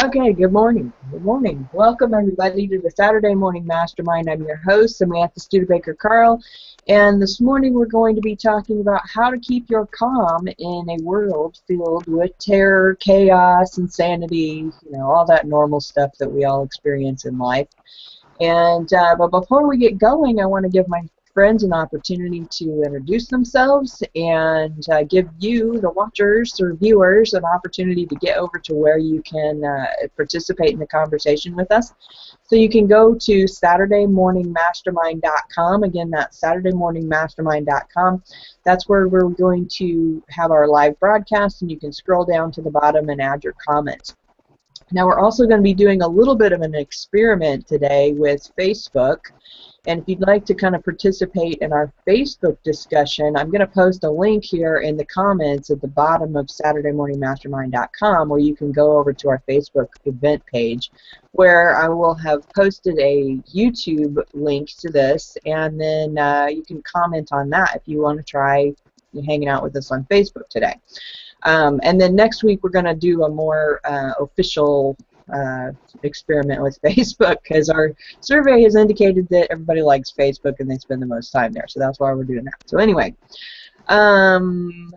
Okay, good morning. Good morning. Welcome everybody to the Saturday Morning Mastermind. I'm your host, Samantha Studebaker Carl, and this morning we're going to be talking about how to keep your calm in a world filled with terror, chaos, insanity, all that normal stuff that we all experience in life. And but before we get going, I want to give my friends an opportunity to introduce themselves and give you, the watchers or viewers, an opportunity to get over to where you can participate in the conversation with us. So you can go to SaturdayMorningMastermind.com. Again, that's SaturdayMorningMastermind.com. That's where we're going to have our live broadcast, and you can scroll down to the bottom and add your comments. Now we're also going to be doing a little bit of an experiment today with Facebook, and if you'd like to kind of participate in our Facebook discussion, I'm going to post a link here in the comments at the bottom of SaturdayMorningMastermind.com where you can go over to our Facebook event page, where I will have posted a YouTube link to this, and then you can comment on that if you want to try hanging out with us on Facebook today. And then next week we're going to do a more official experiment with Facebook, because our survey has indicated that everybody likes Facebook and they spend the most time there. So that's why we're doing that. So anyway, oh,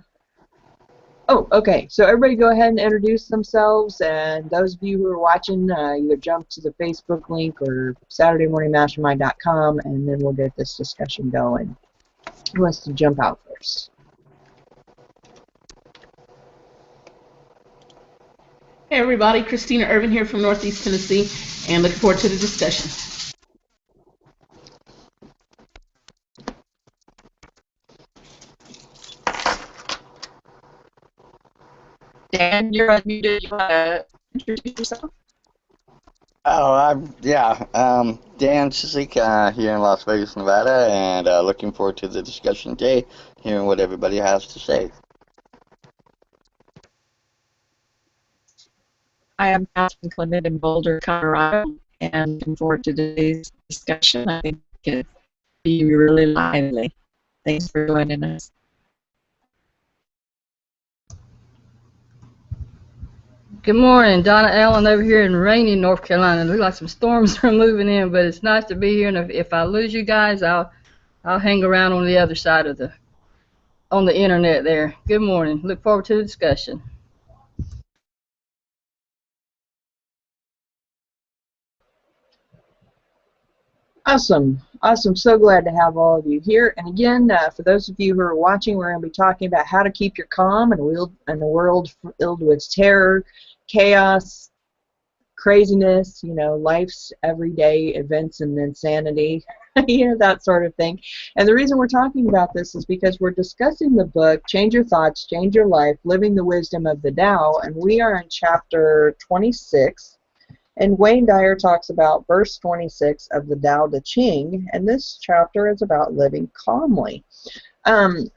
okay. So everybody go ahead and introduce themselves, and those of you who are watching, either jump to the Facebook link or SaturdayMorningMastermind.com, and then we'll get this discussion going. Who wants to jump out first? Hey everybody, Christina Irvin here from Northeast Tennessee, and looking forward to the discussion. Dan, you're unmuted. You want to introduce yourself? Oh, Dan Chizik here in Las Vegas, Nevada, and looking forward to the discussion today, hearing what everybody has to say. I am Katherine Clement in Boulder, Colorado, and looking forward to today's discussion. I think it will be really lively. Thanks for joining us. Good morning, Donna Allen over here in rainy North Carolina. It looks like some storms are moving in, but it's nice to be here. And if I lose you guys, I'll hang around on the other side of the internet there. Good morning. Look forward to the discussion. Awesome. Awesome. So glad to have all of you here. And again, for those of you who are watching, we're going to be talking about how to keep your calm in a world filled with terror, chaos, craziness, life's everyday events and insanity, that sort of thing. And the reason we're talking about this is because we're discussing the book, Change Your Thoughts, Change Your Life, Living the Wisdom of the Tao, and we are in chapter 26. And Wayne Dyer talks about verse 26 of the Tao Te Ching, and this chapter is about living calmly.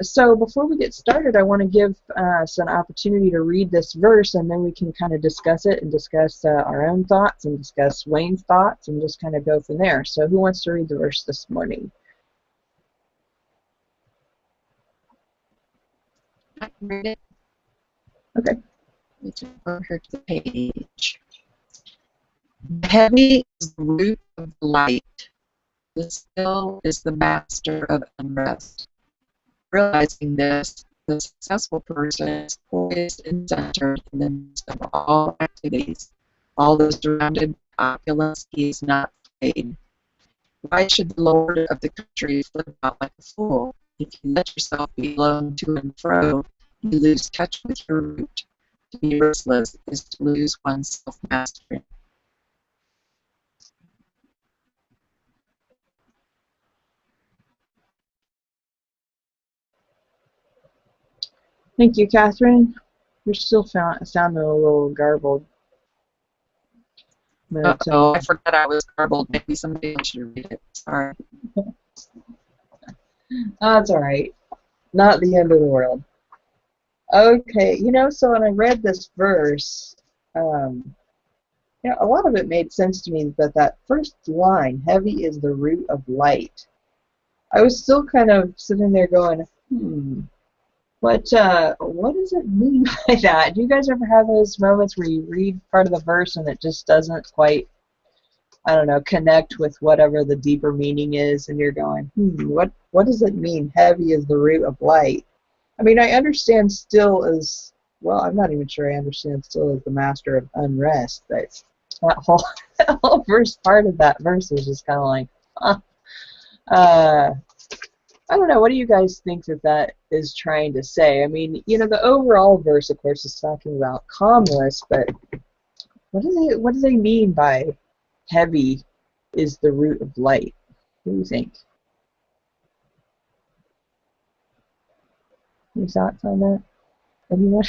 So before we get started, I want to give us an opportunity to read this verse, and then we can kind of discuss it and discuss our own thoughts and discuss Wayne's thoughts and just kind of go from there. So who wants to read the verse this morning? I can read it. Okay. Let's refer to the page. Heavy is the root of light. The still is the master of unrest. Realizing this, the successful person is poised and centered in the midst of all activities. Although surrounded by opulence, he is not afraid. Why should the lord of the country flip out like a fool? If you let yourself be blown to and fro, you lose touch with your root. To be restless is to lose one's self-mastery. Thank you, Catherine. You're still sounding a little garbled. But, I forgot I was garbled. Maybe somebody else should read it. Sorry. That's all right. Not the end of the world. Okay, so when I read this verse, a lot of it made sense to me, but that first line, heavy is the root of light, I was still kind of sitting there going, What does it mean by that? Do you guys ever have those moments where you read part of the verse and it just doesn't quite, I don't know, connect with whatever the deeper meaning is, and you're going, what does it mean? Heavy is the root of light. I mean, I understand still as well. I'm not even sure I understand still as the master of unrest, but that whole first part of that verse is just kind of like, I don't know. What do you guys think that is trying to say? I mean, the overall verse, of course, is talking about calmness, but what do they mean by heavy is the root of light? What do you think? Any thoughts on that? Anyone?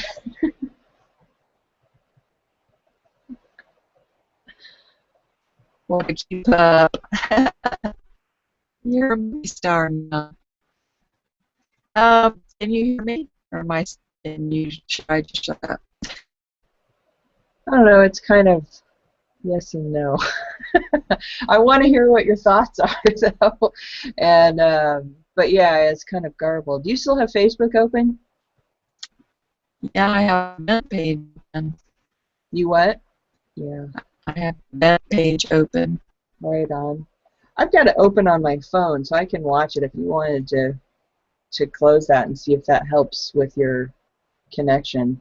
Want to keep up? You're a movie star now. Can you hear me? Or should I just shut up? I don't know. It's kind of yes and no. I want to hear what your thoughts are, though. And but yeah, it's kind of garbled. Do you still have Facebook open? Yeah, I have a web page open. You what? Yeah. I have a web page open. Right on. I've got it open on my phone, so I can watch it if you wanted to close that and see if that helps with your connection.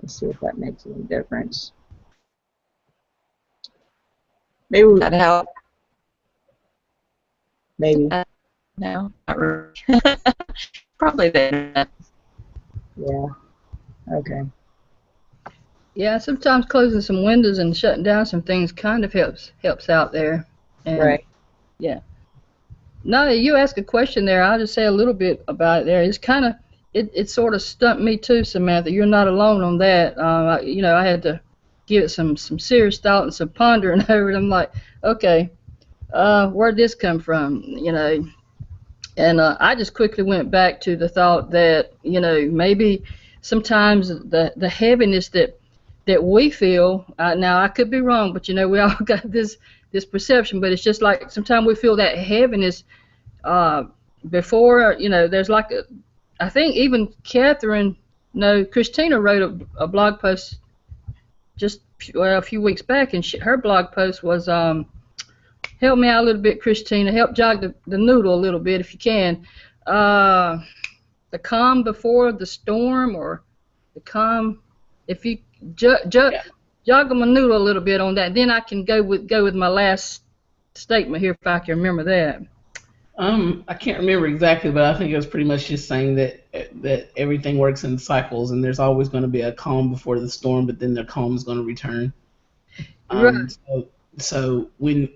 Let's see if that makes any difference. Maybe. That help? Maybe. No, not really. Probably the internet. Yeah. Okay. Yeah, sometimes closing some windows and shutting down some things kind of helps out there. And Right. yeah. No, you ask a question there. I'll just say a little bit about it there. It's kind of it sort of stumped me too, Samantha. You're not alone on that. I had to give it some serious thought and some pondering over it. I'm like, okay, where'd this come from? And I just quickly went back to the thought that maybe sometimes the heaviness that we feel. Now I could be wrong, but we all got this perception. But it's just like sometimes we feel that heaviness before. There's like I think even Katherine, no, Christina wrote a blog post just a few weeks back, and her blog post was help me out a little bit, Christina. Help jog the noodle a little bit if you can. The calm before the storm, or the calm. If you jog my noodle a little bit on that, then I can go with my last statement here if I can remember that. I can't remember exactly, but I think it was pretty much just saying that everything works in cycles, and there's always going to be a calm before the storm, but then the calm is going to return. Right. So when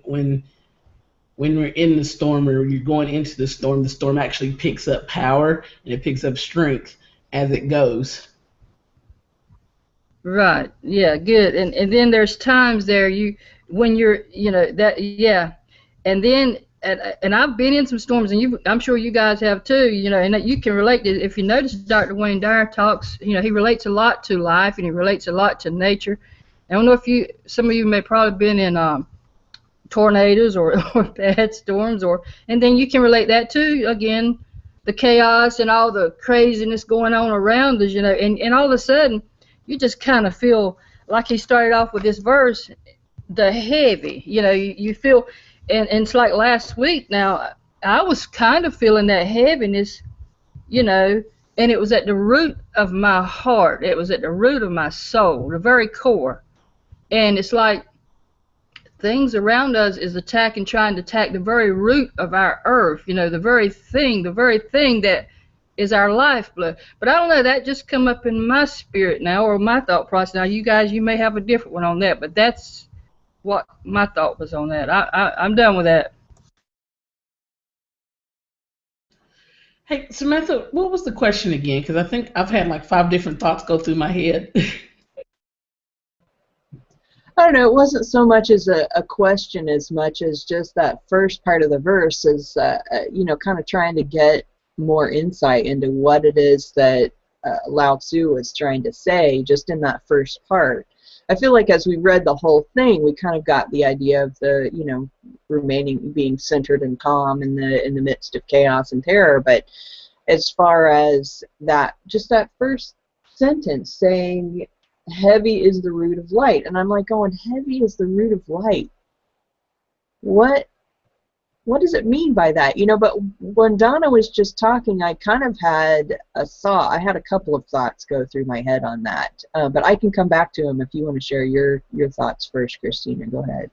we're in the storm, or you're going into the storm actually picks up power and it picks up strength as it goes. Right. Yeah. Good. And then there's times there when you're that and then and I've been in some storms, and I'm sure you guys have too. And you can relate to, if you notice Dr. Wayne Dyer talks. He relates a lot to life, and he relates a lot to nature. I don't know if some of you may probably been in tornadoes or bad storms, and then you can relate that to, again, the chaos and all the craziness going on around us, and all of a sudden you just kind of feel like he started off with this verse, the heavy, you feel, and it's like last week now, I was kind of feeling that heaviness, and it was at the root of my heart, it was at the root of my soul, the very core, and it's like things around us is trying to attack the very root of our earth, the very thing that is our lifeblood. But I don't know, that just come up in my spirit now, or my thought process. Now you guys, you may have a different one on that, but that's what my thought was on that. I'm done with that. Hey, Samantha, what was the question again? Because I think I've had like 5 different thoughts go through my head. I don't know, it wasn't so much as a question as much as just that first part of the verse is, kind of trying to get more insight into what it is that Lao Tzu was trying to say just in that first part. I feel like as we read the whole thing, we kind of got the idea of the, remaining being centered and calm in the midst of chaos and terror. But as far as that, just that first sentence saying, heavy is the root of light, and I'm like going, heavy is the root of light. What does it mean by that? But when Donna was just talking, I kind of had a thought. I had a couple of thoughts go through my head on that. But I can come back to them if you want to share your thoughts first, Christina. Go ahead.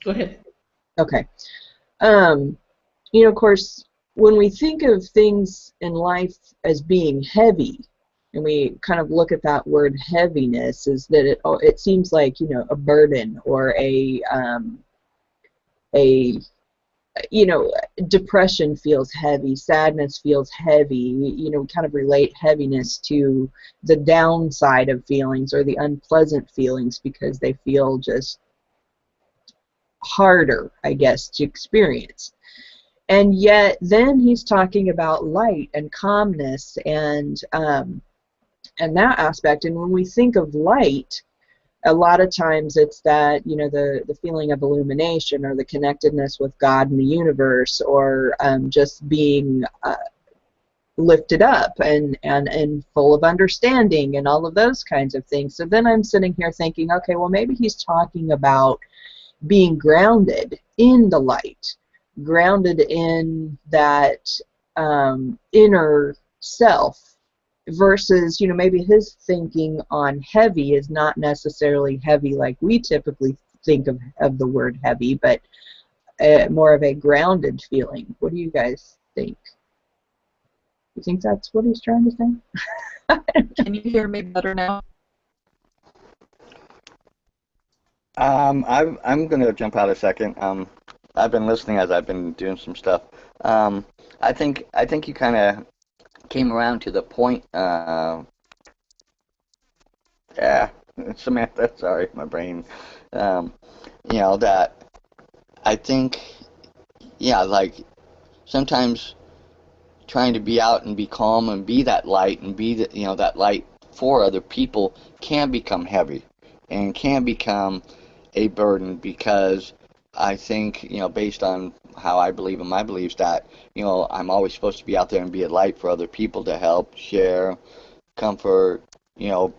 Go ahead. Okay. Of course, when we think of things in life as being heavy, and we kind of look at that word heaviness, is that it seems like, a burden or a depression feels heavy, sadness feels heavy. We kind of relate heaviness to the downside of feelings or the unpleasant feelings because they feel just harder, I guess, to experience. And yet then he's talking about light and calmness and that aspect. And when we think of light, a lot of times it's that, the feeling of illumination or the connectedness with God and the universe, or just being lifted up and full of understanding and all of those kinds of things. So then I'm sitting here thinking, okay, well, maybe he's talking about being grounded in the light, grounded in that inner self. Versus, maybe his thinking on heavy is not necessarily heavy like we typically think of the word heavy, but more of a grounded feeling. What do you guys think? You think that's what he's trying to say? Can you hear me better now? I'm gonna jump out a second. I've been listening as I've been doing some stuff. I think you kind of came around to the point. Yeah, Samantha. Sorry, my brain. That I think. Yeah, like sometimes trying to be out and be calm and be that light and be that light for other people can become heavy and can become a burden, because I think, based on how I believe in my beliefs, that, I'm always supposed to be out there and be a light for other people to help, share, comfort,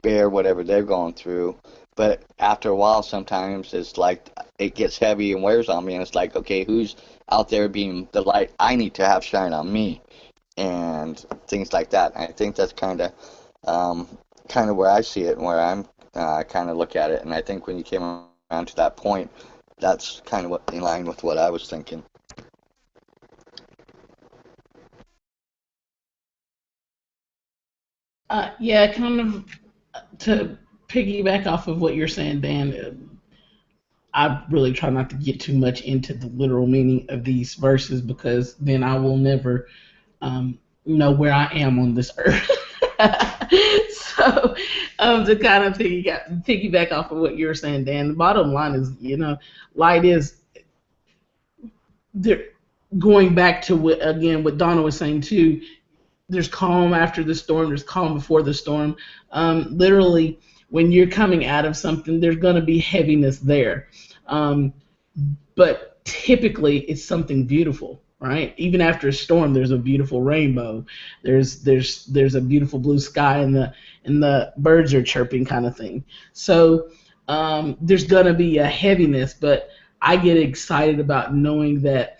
bear whatever they're going through. But after a while, sometimes it's like it gets heavy and wears on me, and it's like, okay, who's out there being the light I need to have shine on me, and things like that. And I think that's kind of where I see it and where I'm kind of look at it. And I think when you came around to that point, that's kind of what in line with what I was thinking. Yeah, kind of to piggyback off of what you're saying, Dan. I really try not to get too much into the literal meaning of these verses, because then I will never know where I am on this earth. So to kind of piggyback off of what you're saying, Dan, the bottom line is, light is going back to what Donna was saying too. There's calm after the storm. There's calm before the storm. Literally, when you're coming out of something, there's going to be heaviness there. But typically, it's something beautiful, right? Even after a storm, there's a beautiful rainbow. There's a beautiful blue sky, and the birds are chirping, kind of thing. So there's going to be a heaviness, but I get excited about knowing that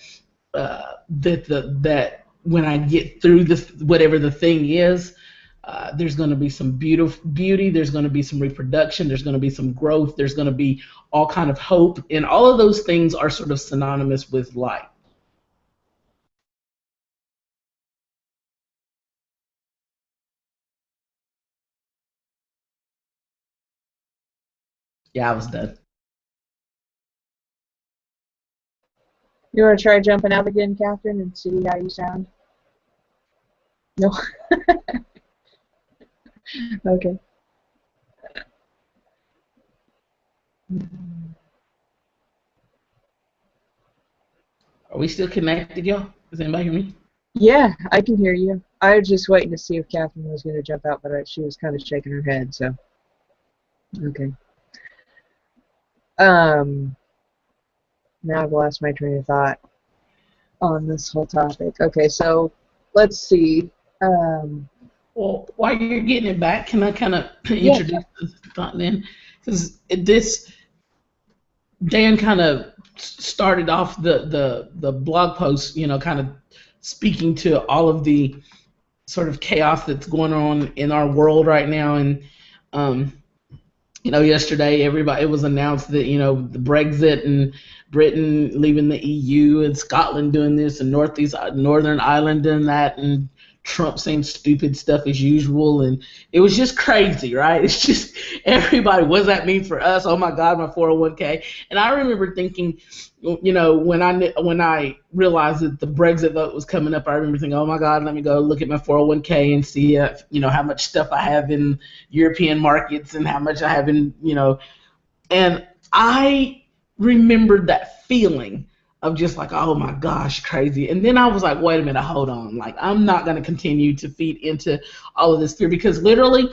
that when I get through this, whatever the thing is, there's going to be some beauty. There's going to be some reproduction. There's going to be some growth. There's going to be all kind of hope, and all of those things are sort of synonymous with light. Yeah, I was done. You want to try jumping out again, Katherine, and see how you sound? No? Okay. Are we still connected, y'all? Does anybody hear me? Yeah, I can hear you. I was just waiting to see if Katherine was going to jump out, but she was kind of shaking her head, so. Okay. Now I've lost my train of thought on this whole topic. Okay, so let's see. Well, while you're getting it back, can I kind of Yeah. introduce the thought then? Because this Dan kind of started off the blog post, kind of speaking to all of the sort of chaos that's going on in our world right now, and um, yesterday it was announced that the Brexit and Britain leaving the EU and Scotland doing this and Northern Ireland doing that and Trump saying stupid stuff as usual, and it was just crazy, right? It's just everybody. What does that mean for us? Oh my God, my 401k. And I remember thinking, when I realized that the Brexit vote was coming up, I remember thinking, oh my God, let me go look at my 401k and see how much stuff I have in European markets and how much I have in and I remembered that feeling of just like, oh my gosh, crazy. And then I was like, wait a minute, hold on. Like, I'm not going to continue to feed into all of this fear, because literally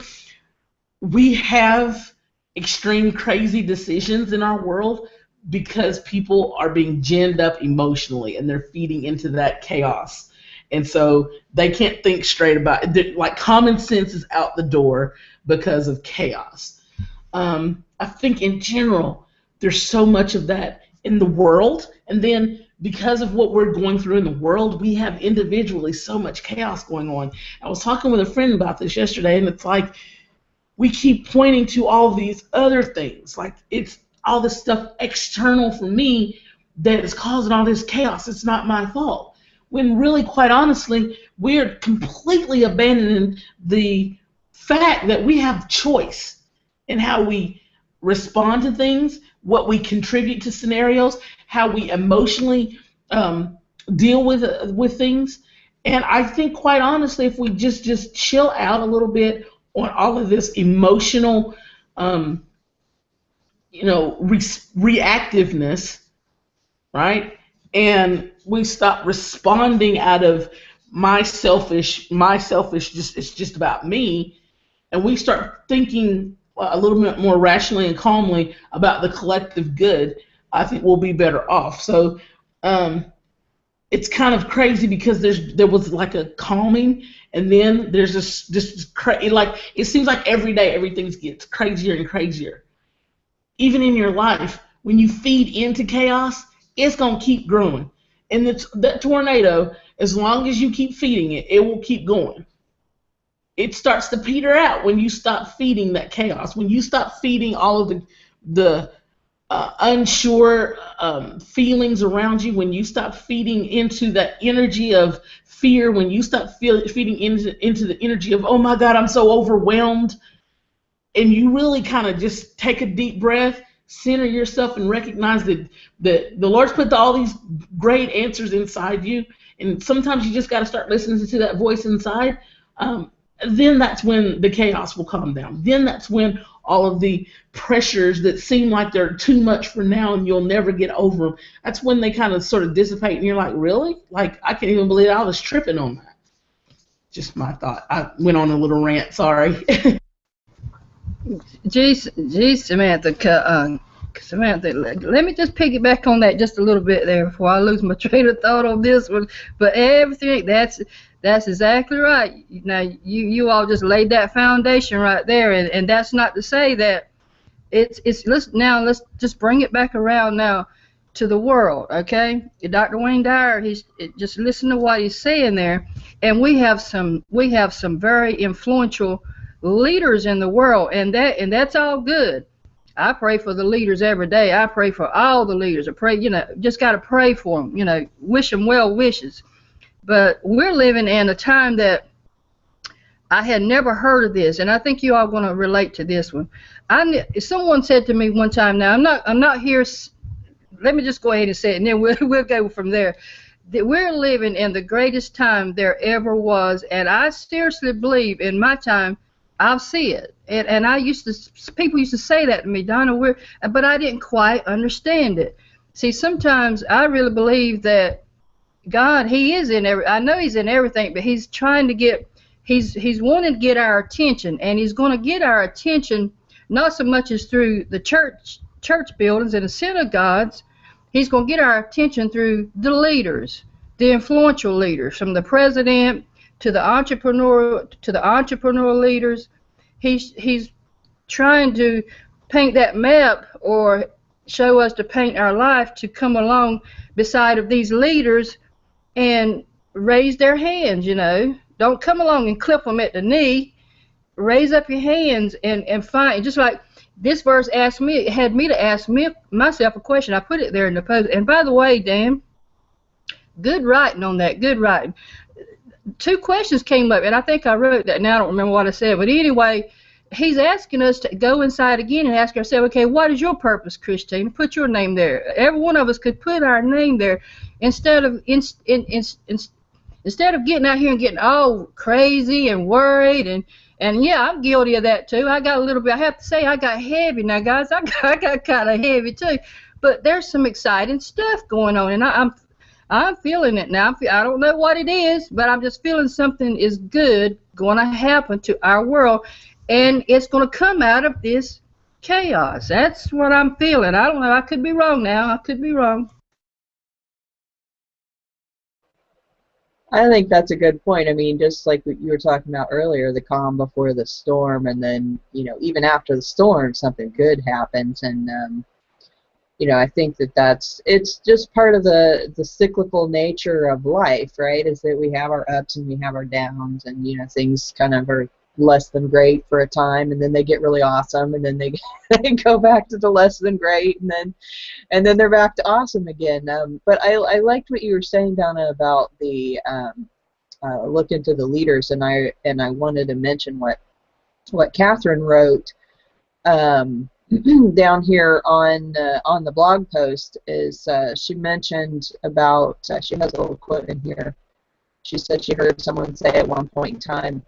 we have extreme crazy decisions in our world because people are being ginned up emotionally and they're feeding into that chaos. And so they can't think straight about it. Like, common sense is out the door because of chaos. I think in general, there's so much of that in the world, and then because of what we're going through in the world, we have individually so much chaos going on. I was talking with a friend about this yesterday, and it's like we keep pointing to all these other things, like it's all this stuff external for me that is causing all this chaos. It's not my fault. When really, quite honestly, we're completely abandoning the fact that we have choice in how we respond to things, what we contribute to scenarios, how we emotionally deal with things. And I think, quite honestly, if we just chill out a little bit on all of this emotional, reactiveness, right? And we stop responding out of my selfish, it's just about me, and we start thinking a little bit more rationally and calmly about the collective good, I think we'll be better off. So it's kind of crazy because there was like a calming, and then there's like it seems like every day everything gets crazier and crazier. Even in your life, when you feed into chaos, it's gonna keep growing. And that tornado, as long as you keep feeding it, it will keep going. It starts to peter out when you stop feeding that chaos. When you stop feeding all of the unsure feelings around you, when you stop feeding into that energy of fear, when you stop feeding into the energy of, oh my God, I'm so overwhelmed, and you really kind of just take a deep breath, center yourself, and recognize that the Lord's put all these great answers inside you, and sometimes you just got to start listening to that voice inside. Then that's when the chaos will calm down. Then that's when all of the pressures that seem like they're too much for now and you'll never get over them, that's when they kind of sort of dissipate, and you're like, really? Like, I can't even believe I was tripping on that. Just my thought. I went on a little rant, sorry. Geez, Samantha, Samantha, let me just piggyback on that just a little bit there before I lose my train of thought on this one. But everything, that's exactly right. Now, you all just laid that foundation right there, and that's not to say that let's just bring it back around now to the world, okay? Dr. Wayne Dyer, just listen to what he's saying there, and we have some very influential leaders in the world, and that's all good. I pray for the leaders every day. I pray for all the leaders. I pray, just got to pray for them, wish them well wishes. But we're living in a time that I had never heard of this, and I think you all going to relate to this one. Someone said to me one time, now I'm not here, let me just go ahead and say it, and then we'll go from there. That we're living in the greatest time there ever was, and I seriously believe in my time I'll see it. And people used to say that to me, Donna, but I didn't quite understand it. See, sometimes I really believe that God, He is in I know He's in everything, but He's trying to He's wanting to get our attention, and He's going to get our attention not so much as through the church buildings and the synagogues. He's going to get our attention through the leaders, the influential leaders, from the president to the entrepreneur leaders. He's trying to paint that map, or show us to paint our life, to come along beside of these leaders and raise their hands. Don't come along and clip them at the knee. Raise up your hands and find, just like this verse had me to ask myself a question. I put it there in the post. And by the way, Dan, good writing on that, good writing. 2 questions came up, and I think I wrote that. Now I don't remember what I said, but anyway, he's asking us to go inside again and ask ourselves, okay, what is your purpose, Christine? Put your name there. Every one of us could put our name there, instead of getting out here and getting all crazy and worried. And yeah, I'm guilty of that too. I got a little bit, I have to say, I got heavy now, guys. I got kind of heavy too. But there's some exciting stuff going on, and I'm feeling it now. I don't know what it is, but I'm just feeling something is good going to happen to our world, and it's going to come out of this chaos. That's what I'm feeling. I don't know. I could be wrong now. I could be wrong. I think that's a good point. I mean, just like what you were talking about earlier, the calm before the storm, and then, even after the storm, something good happens. And, I think it's just part of the cyclical nature of life, right? Is that we have our ups and we have our downs, and, things kind of are less than great for a time, and then they get really awesome, and then they go back to the less than great, and then they're back to awesome again. But I liked what you were saying, Donna, about the look into the leaders, and I wanted to mention what Katherine wrote down here on the blog post. Is she mentioned about, she has a little quote in here. She said she heard someone say at one point in time,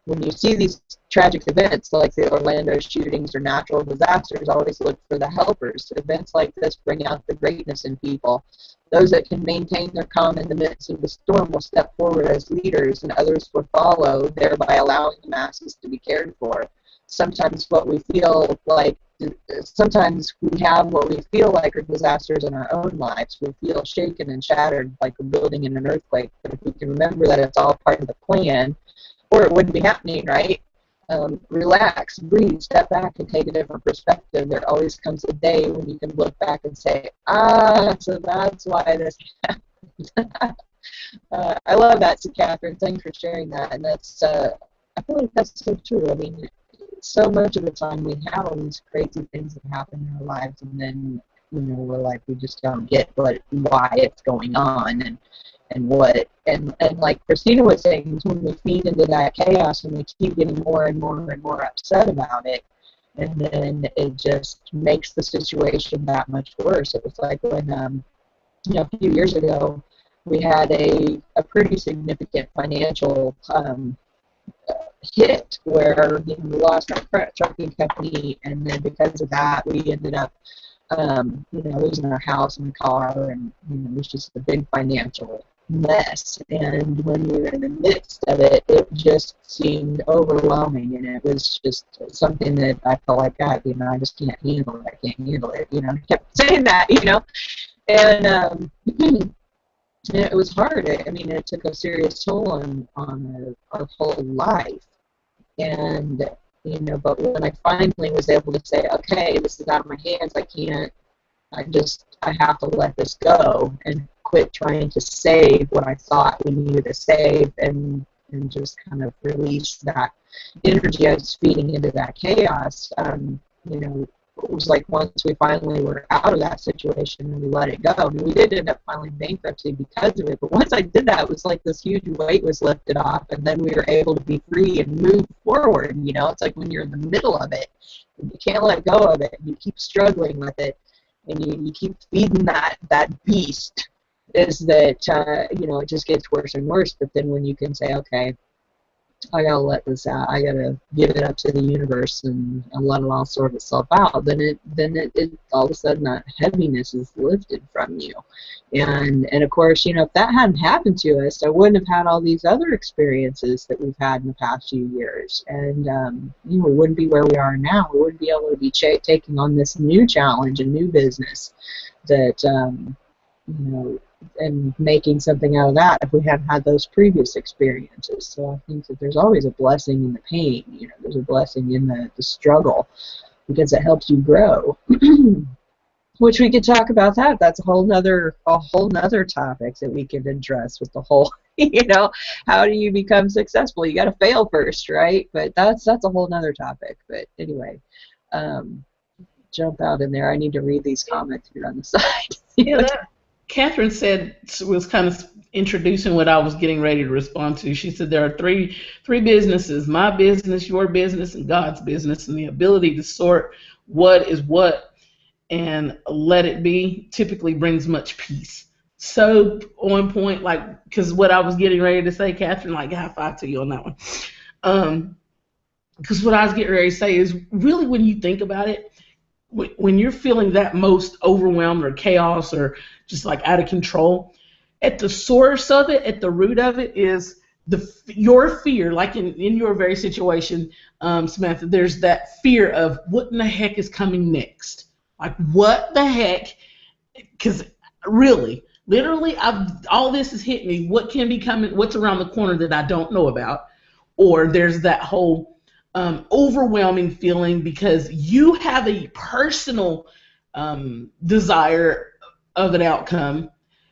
when you see these tragic events like the Orlando shootings or natural disasters, always look for the helpers. Events like this bring out the greatness in people. Those that can maintain their calm in the midst of the storm will step forward as leaders, and others will follow, thereby allowing the masses to be cared for. Sometimes we have what we feel like are disasters in our own lives. We feel shaken and shattered like a building in an earthquake. But if we can remember that it's all part of the plan, or it wouldn't be happening, right? Relax, breathe, step back, and take a different perspective. There always comes a day when you can look back and say, so that's why this happened. I love that, Katherine. Thanks for sharing that. And that's, I feel like that's so true. I mean, so much of the time we have all these crazy things that happen in our lives, and then we're like, we just don't get why it's going on, and like Christina was saying, when we feed into that chaos and we keep getting more and more and more upset about it, and then it just makes the situation that much worse. It was like when a few years ago we had a pretty significant financial hit where we lost our trucking company, and then because of that we ended up losing our house and car, and it was just a big financial mess. And when we were in the midst of it, it just seemed overwhelming, and it was just something that I felt like, God, I just can't handle it. I can't handle it. I kept saying that, and it was hard. I mean, it took a serious toll on our whole life. And, but when I finally was able to say, okay, this is out of my hands, I have to let this go and quit trying to save what I thought we needed to save, and just kind of release that energy I was feeding into that chaos. It was like once we finally were out of that situation and we let it go. I mean, we did end up filing bankruptcy because of it, but once I did that, it was like this huge weight was lifted off, and then we were able to be free and move forward. It's like when you're in the middle of it, you can't let go of it. You keep struggling with it, and you keep feeding that beast. Is that it just gets worse and worse. But then when you can say, okay, I gotta let this out. I gotta give it up to the universe and let it all sort itself out. Then it all of a sudden that heaviness is lifted from you, and of course, if that hadn't happened to us, I wouldn't have had all these other experiences that we've had in the past few years, and we wouldn't be where we are now. We wouldn't be able to be taking on this new challenge and new business that and making something out of that if we hadn't had those previous experiences. So I think that there's always a blessing in the pain. There's a blessing in the struggle because it helps you grow. Which we could talk about that. That's a whole nother topic that we could address with the whole, how do you become successful? You got to fail first, right? But that's a whole nother topic. But anyway, jump out in there. I need to read these comments here on the side. Yeah, Katherine was kind of introducing what I was getting ready to respond to. She said there are three businesses: my business, your business, and God's business. And the ability to sort what is what and let it be typically brings much peace. So on point, because what I was getting ready to say, Katherine, high five to you on that one. Because what I was getting ready to say is really when you think about it, when you're feeling that most overwhelmed or chaos or just out of control, at the source of it, at the root of it is your fear. In your very situation, Samantha, there's that fear of what in the heck is coming next. What the heck? Because really, literally, all this is hitting me. What can be coming? What's around the corner that I don't know about? Or there's that whole overwhelming feeling because you have a personal desire of an outcome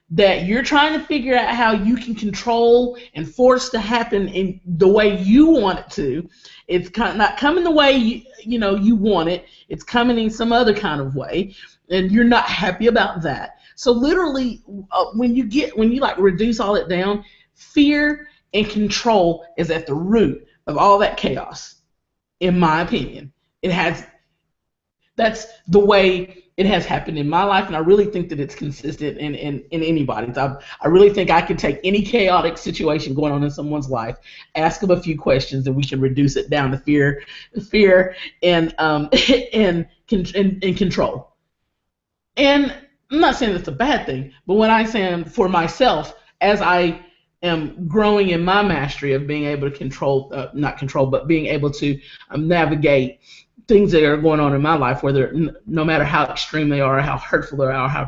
that you're trying to figure out how you can control and force to happen in the way you want it to. It's not coming the way you want it. It's coming in some other kind of way, and you're not happy about that. So literally, when you reduce all it down, fear and control is at the root of all that chaos. In my opinion, that's the way it has happened in my life, and I really think that it's consistent in anybody's. I really think I could take any chaotic situation going on in someone's life, ask them a few questions, and we can reduce it down to fear and and control. And I'm not saying that's a bad thing, but when I say for myself, as I am growing in my mastery of being able to not control, but being able to navigate things that are going on in my life, whether no matter how extreme they are, or how hurtful they are, or how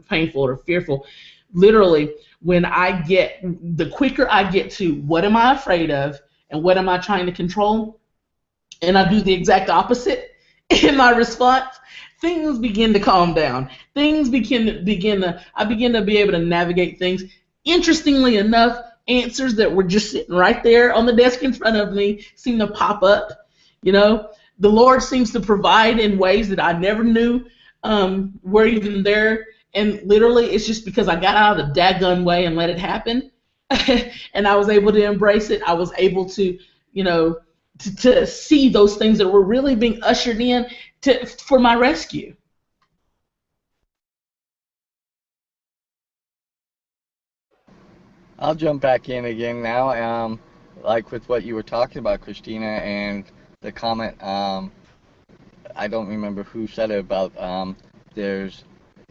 painful or fearful, literally, the quicker I get to what am I afraid of and what am I trying to control, and I do the exact opposite in my response, things begin to calm down. Things I begin to be able to navigate things. Interestingly enough, answers that were just sitting right there on the desk in front of me seem to pop up. The Lord seems to provide in ways that I never knew were even there. And literally, it's just because I got out of the daggone way and let it happen. And I was able to embrace it. I was able to, to see those things that were really being ushered in for my rescue. I'll jump back in again now, with what you were talking about, Christina, and the comment, I don't remember who said it about there's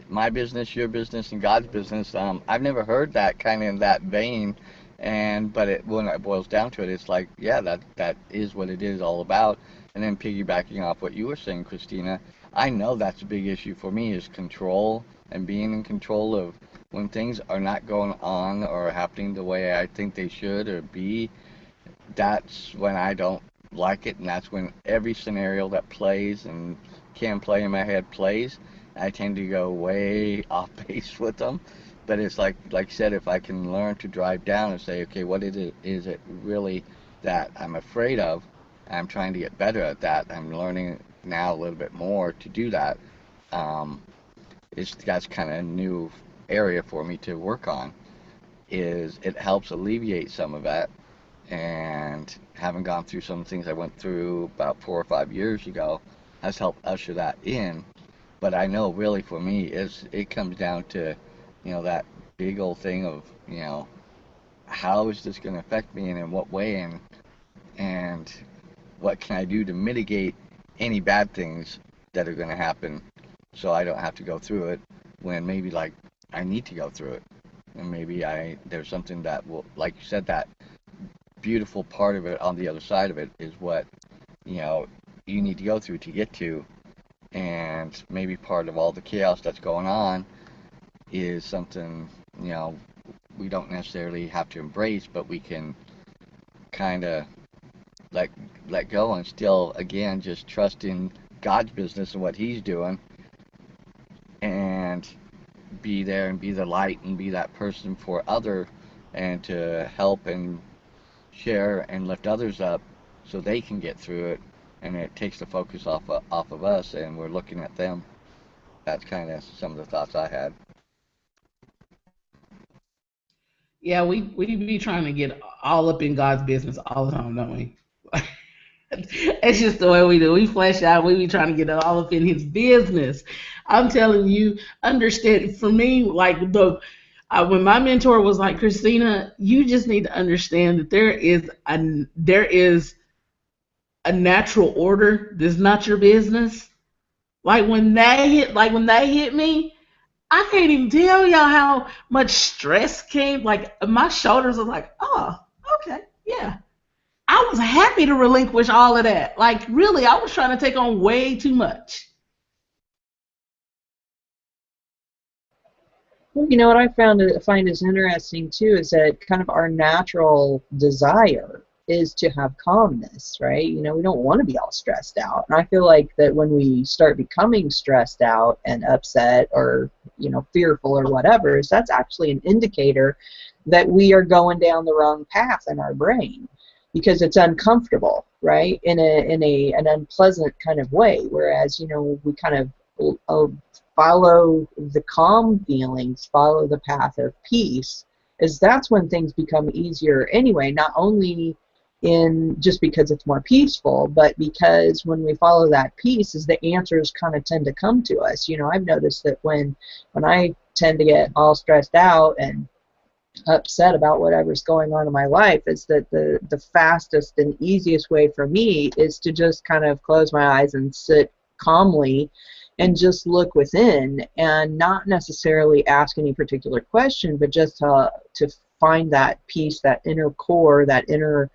my business, your business, and God's business. I've never heard that kind of in that vein, but when it boils down to it, it's that is what it is all about. And then piggybacking off what you were saying, Christina, I know that's a big issue for me is control and being in control of when things are not going on or happening the way I think they should or be. That's when I don't like it, and that's when every scenario that plays and can play in my head plays. I tend to go way off base with them, but it's like I said, if I can learn to drive down and say, okay, what is it really that I'm afraid of? I'm trying to get better at that. I'm learning now a little bit more to do that. That's kind of a new area for me to work on. It helps alleviate some of that. And having gone through some things I went through about 4 or 5 years ago has helped usher that in. But I know really for me it comes down to that big old thing of how is this going to affect me and in what way, and and what can I do to mitigate any bad things that are going to happen so I don't have to go through it when maybe like I need to go through it. And maybe there's something that will, like you said, that beautiful part of it on the other side of it is what, you need to go through to get to. And maybe part of all the chaos that's going on is something, we don't necessarily have to embrace, but we can kind of let go and still, again, just trust in God's business and what He's doing, and be there and be the light and be that person for other, and to help and share and lift others up so they can get through it, and it takes the focus off of us and we're looking at them. That's kind of some of the thoughts I had. Yeah, we be trying to get all up in God's business all the time, don't we? It's just the way we do. We flesh out. We be trying to get all up in His business. I'm telling you, understand. For me, like when my mentor was like, Christina, you just need to understand that there is a natural order that's not your business. Like when that hit me, I can't even tell y'all how much stress came. Like my shoulders are like, oh, okay, yeah. I was happy to relinquish all of that. Like really, I was trying to take on way too much. Well, what I find is interesting too is that kind of our natural desire is to have calmness, right? We don't want to be all stressed out. And I feel like that when we start becoming stressed out and upset or, fearful or whatever, that's actually an indicator that we are going down the wrong path in our brain, because it's uncomfortable, right? In an unpleasant kind of way. Whereas, we kind of follow the calm feelings, follow the path of peace, is that's when things become easier anyway, not only in just because it's more peaceful, but because when we follow that peace is the answers kind of tend to come to us. I've noticed that when I tend to get all stressed out and upset about whatever's going on in my life, is that the fastest and easiest way for me is to just kind of close my eyes and sit calmly and just look within and not necessarily ask any particular question, but just to find that peace, that inner core, that inner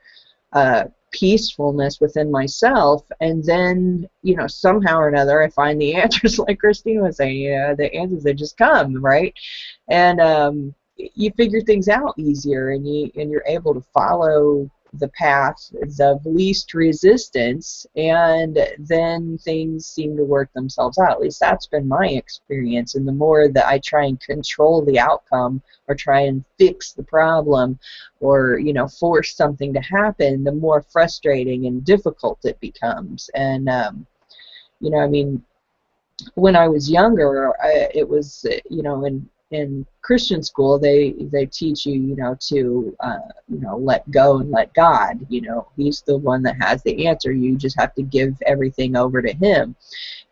peacefulness within myself. And then, somehow or another, I find the answers, like Christine was saying, the answers, they just come, right? And you figure things out easier, and you're able to follow the path of least resistance, and then things seem to work themselves out. At least that's been my experience. And the more that I try and control the outcome or try and fix the problem or force something to happen, the more frustrating and difficult it becomes. And when I was younger, it was in Christian school, they teach you, to let go and let God. He's the one that has the answer. You just have to give everything over to Him.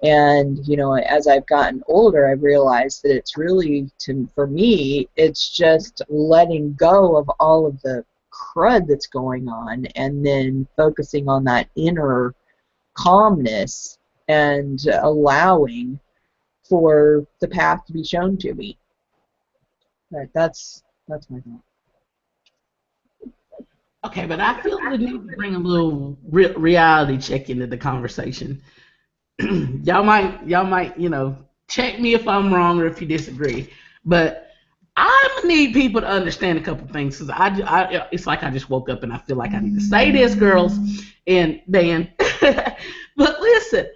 And as I've gotten older, I've realized that it's really, for me, it's just letting go of all of the crud that's going on, and then focusing on that inner calmness and allowing for the path to be shown to me. Right, that's my thought. Okay, but I feel the need to bring a little reality check into the conversation. y'all might, check me if I'm wrong or if you disagree. But I need people to understand a couple things, because it's like I just woke up and I feel like I need to say this, girls and Dan. But listen,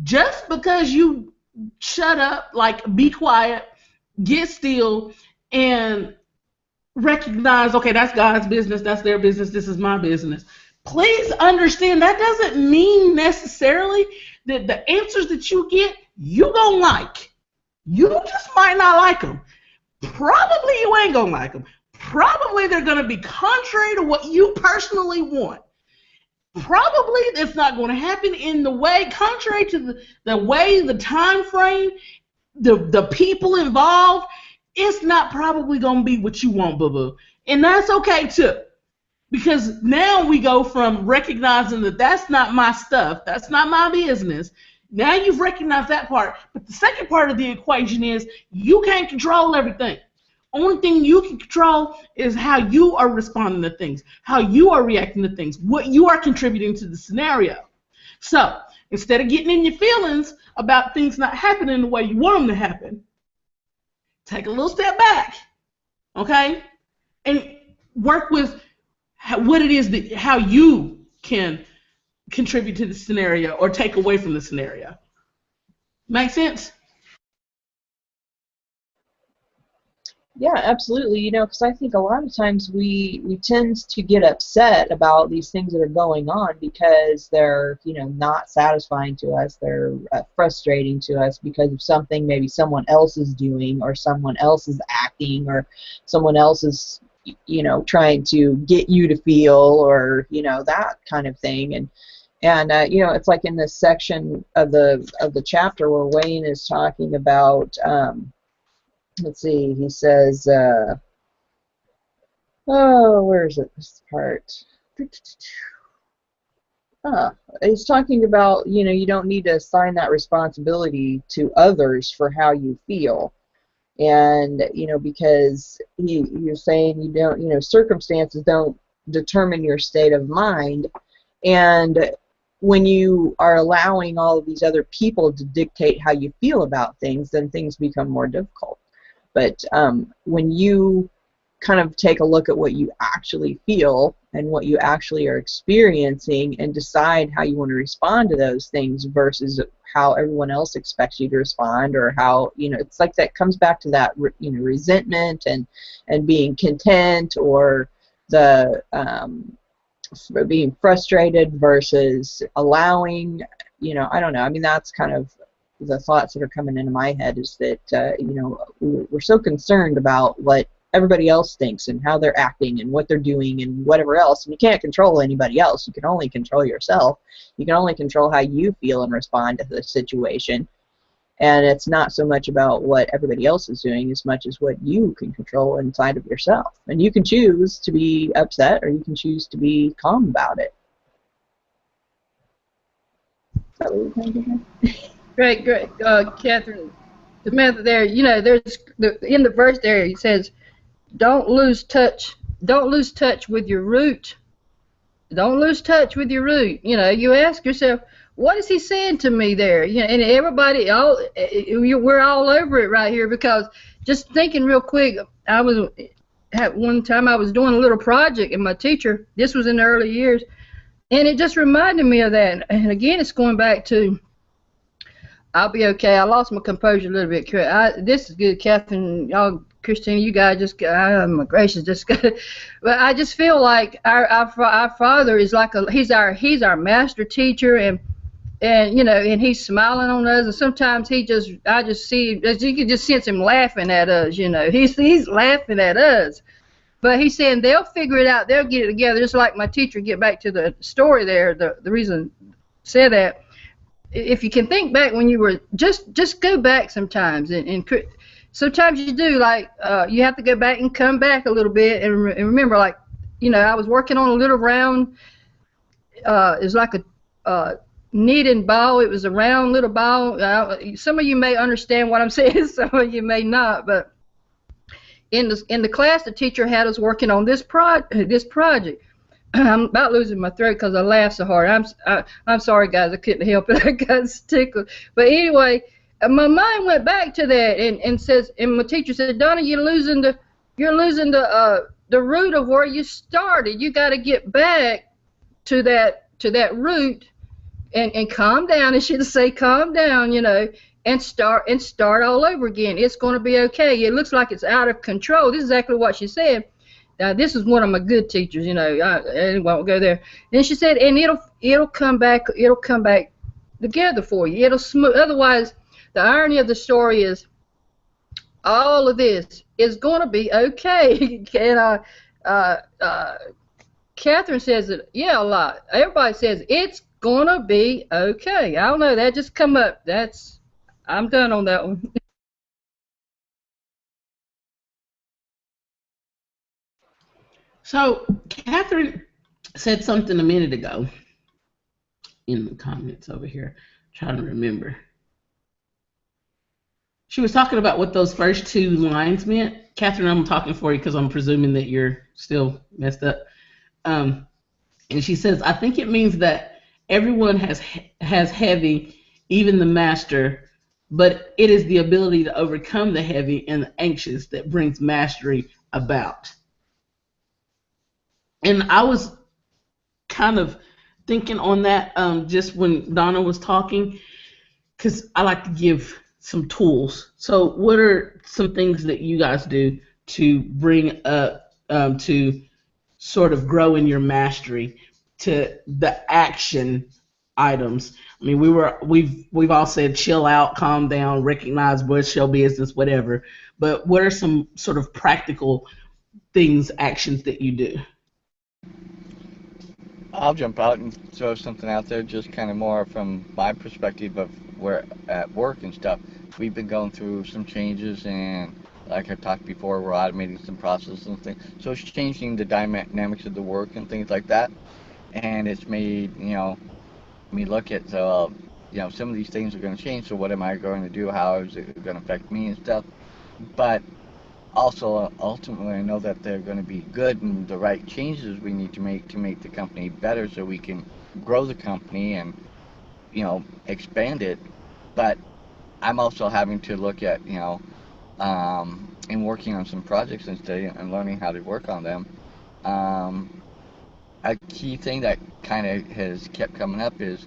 just because you shut up, like be quiet, get still, and recognize, okay, that's God's business, that's their business, this is my business. Please understand that doesn't mean necessarily that the answers that you get, you gonna like. You just might not like them. Probably you ain't gonna like them. Probably they're gonna be contrary to what you personally want. Probably it's not going to happen in the way, contrary to the way, the time frame, the people involved. It's not probably going to be what you want, boo-boo. And that's okay, too. Because now we go from recognizing that that's not my stuff, that's not my business. Now you've recognized that part. But the second part of the equation is you can't control everything. Only thing you can control is how you are responding to things, how you are reacting to things, what you are contributing to the scenario. So instead of getting in your feelings about things not happening the way you want them to happen, take a little step back, okay, and work with what it is that how you can contribute to the scenario or take away from the scenario. Make sense? Yeah, absolutely. You know, because I think a lot of times we tend to get upset about these things that are going on because they're, you know, not satisfying to us. They're frustrating to us because of something maybe someone else is doing, or someone else is acting, or someone else is, you know, trying to get you to feel, or, you know, that kind of thing. And you know, it's like in this section of the chapter where Wayne is talking about. Let's see, he says, oh, where is it, this part? He's talking about, you know, you don't need to assign that responsibility to others for how you feel. And, you know, because you're saying you don't, you know, circumstances don't determine your state of mind. And when you are allowing all of these other people to dictate how you feel about things, then things become more difficult. But when you kind of take a look at what you actually feel and what you actually are experiencing and decide how you want to respond to those things versus how everyone else expects you to respond, or how, you know, it's like that comes back to that, you know, resentment and being content, or the being frustrated versus allowing, you know, I don't know. I mean, that's kind of the thoughts that are coming into my head, is that you know, we're so concerned about what everybody else thinks and how they're acting and what they're doing and whatever else. And you can't control anybody else. You can only control yourself. You can only control how you feel and respond to the situation. And it's not so much about what everybody else is doing as much as what you can control inside of yourself. And you can choose to be upset, or you can choose to be calm about it. Is that what you're thinking? Great, Catherine, Samantha. There, you know, there's in the verse there. He says, "Don't lose touch. Don't lose touch with your root. Don't lose touch with your root." You know, you ask yourself, what is he saying to me there? You know, and everybody, we're all over it right here, because just thinking real quick, one time I was doing a little project, and my teacher, this was in the early years, and it just reminded me of that. And again, it's going back to, I'll be okay. I lost my composure a little bit. This is good, Catherine. Y'all, Christina, you guys just, oh my gracious, just. But I just feel like our Father is like he's our master teacher, and you know, and he's smiling on us. And sometimes I just see, you can just sense him laughing at us. You know, he's laughing at us. But he's saying they'll figure it out. They'll get it together. Just like my teacher. Get back to the story there. The reason I said that. If you can think back when you were, just go back sometimes, and sometimes you do, like you have to go back and come back a little bit and remember, like, you know, I was working on a little round, it's like a knitting ball. It was a round little ball. Some of you may understand what I'm saying, some of you may not, but in the class, the teacher had us working on this project. I'm about losing my throat because I laughed so hard. I'm sorry, guys. I couldn't help it. I got tickled. But anyway, my mind went back to that, and my teacher said, Donna, you're losing the root of where you started. You got to get back to that root and calm down. And she'd say, calm down, you know, and start all over again. It's going to be okay. It looks like it's out of control. This is exactly what she said. Now, this is one of my good teachers, you know. Anyway, I won't go there. And she said, and it'll come back together for you. It'll smooth. Otherwise, the irony of the story is, all of this is going to be okay. And Catherine says it, yeah, a lot. Everybody says it's going to be okay. I don't know. That just come up. I'm done on that one. So Katherine said something a minute ago in the comments over here. Trying to remember. She was talking about what those first two lines meant. Katherine, I'm talking for you because I'm presuming that you're still messed up. And she says, I think it means that everyone has heavy, even the master, but it is the ability to overcome the heavy and the anxious that brings mastery about. And I was kind of thinking on that just when Donna was talking, because I like to give some tools. So what are some things that you guys do to bring up, to sort of grow in your mastery to the action items? I mean, we've all said chill out, calm down, recognize what's your business, whatever. But what are some sort of practical things, actions that you do? I'll jump out and throw something out there, just kind of more from my perspective of where at work and stuff. We've been going through some changes, and like I talked before, we're automating some processes and things. So it's changing the dynamics of the work and things like that. And it's made, me look at, so, some of these things are going to change. So what am I going to do? How is it going to affect me and stuff? But also, ultimately, I know that they're going to be good, and the right changes we need to make the company better, so we can grow the company and expand it. But I'm also having to look at and working on some projects and study and learning how to work on them. A key thing that kind of has kept coming up is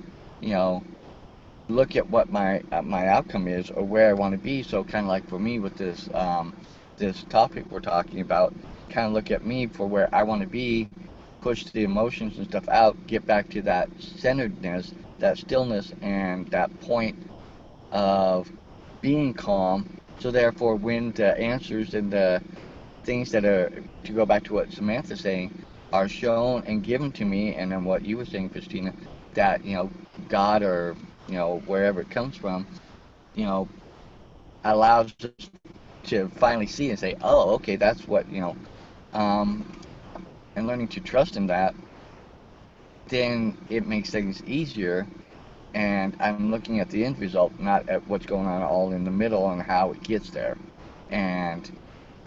look at what my outcome is, or where I want to be. So kind of like for me with this this topic we're talking about, kind of look at me for where I want to be, push the emotions and stuff out, get back to that centeredness, that stillness, and that point of being calm. So therefore, when the answers and the things that are, to go back to what Samantha's saying, are shown and given to me, and then what you were saying, Christina, that God, or wherever it comes from, allows us to finally see and say, oh, okay, that's what and learning to trust in that, then it makes things easier. And I'm looking at the end result, not at what's going on all in the middle and how it gets there. And